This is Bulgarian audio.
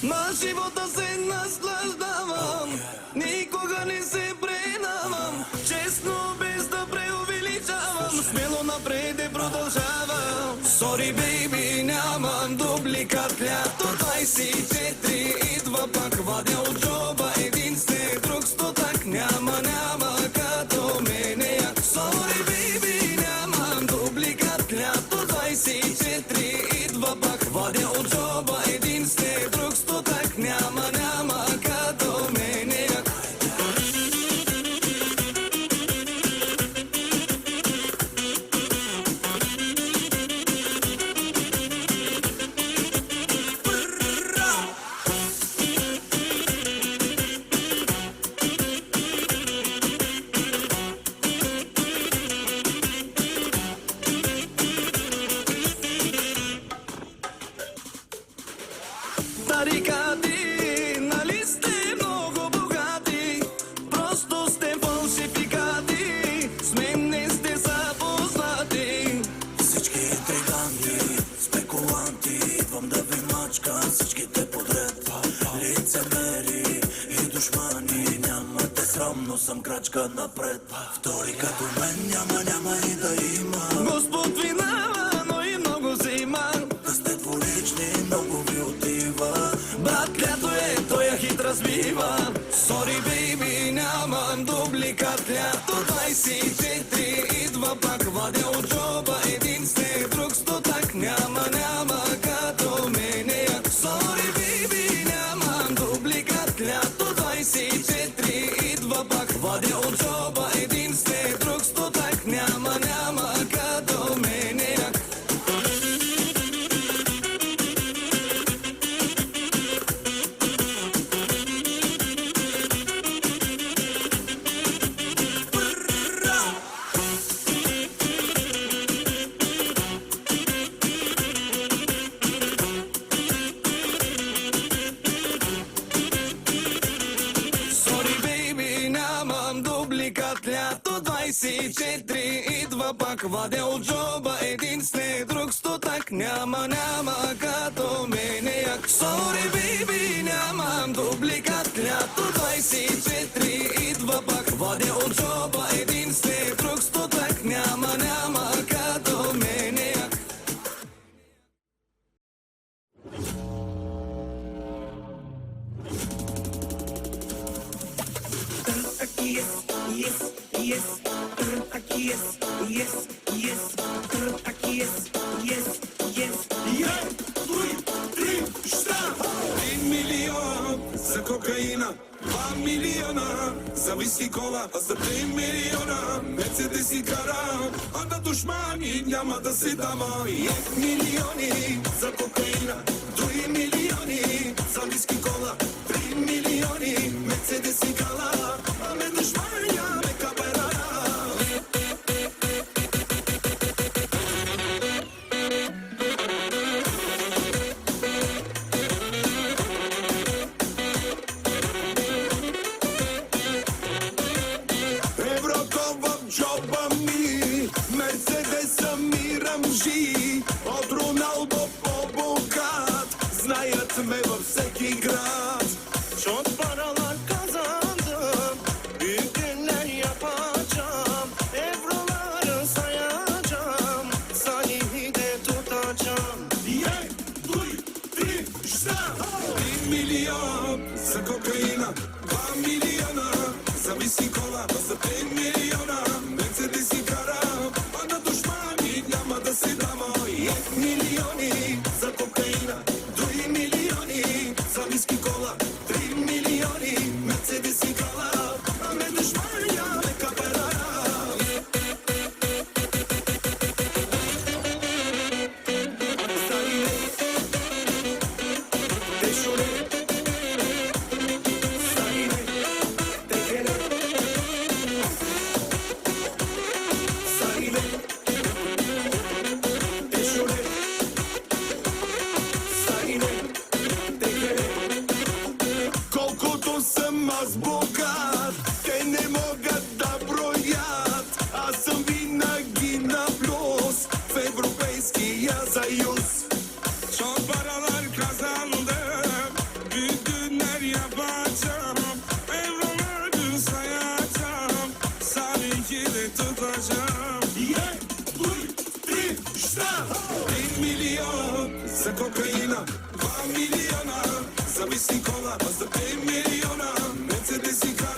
На живота се наслаждавам, никога не се предавам. Честно, без да преувеличавам, смело напред продължавам. Sorry, baby, нямам дубликат. Лято 24 идва пак, вадя от джоба един след друг стотак. Няма като мене. Sorry, baby, нямам дубликат. Лято 24 идва пак, вадя от джоба един след друг стотак. Няма като мене. Тарикати, нали сте много богати? Просто сте фалшификати, с мен не сте запознати. Всички интриганти, спекуланти, идвам да ви мачкам всичките подред. Лицемери и душмани, нямате срам, но съм крачка напред. Втори като мен няма и да има. Господ винава, но и много взима. Да сте двулични, много ви отива. Брат, лято той я хит разбива. Sorry, baby, нямам дубликат. Лято 24 идва пак, вадя от джоба един след друг стотак. Няма като мене. Sorry, baby, нямам дубликат. Лято 24 идва пак, вадя от джоба един след друг стотак. Няма като мене. Sorry, baby, нямам дубликат. Лято 24 идва пак, вадя от джоба един след друг стотак. Няма като мене. Sorry, baby, нямам дубликат. Лято 24 идва пак, вадя от джоба един след друг стотак. Няма като мене. Един милион за кокаина, 2 милиона за виски кола, а за 3 милиона Мерцедес и кара, а на душмани няма да се дама. 1 милиони за кокаина, 2 милиони за виски кола, 3 милиони Мерцедес и кара, а на душмани няма капера. Мерцедеса ми ръмжи, от Роналдо по-богат, знаят ме във всеки град. Çok paralar kazandım, büyük günler yapacağım, evroları sayacağım, Salih'i de tutacağım. Ye, duy, tri, šta? 1 milyon za kokaina, 2 milijona za viski kola, za 5 milijona Mercedes i kara, a na dušmani няма да се дама. 1 милиони за кокаина, 2 милиони за виски кола, 3 милиони Мерцедес и кара, а на душмани няма капера. za kokaina 2 miliona za whisky kola, pa za 5 miliona Mercedes i kar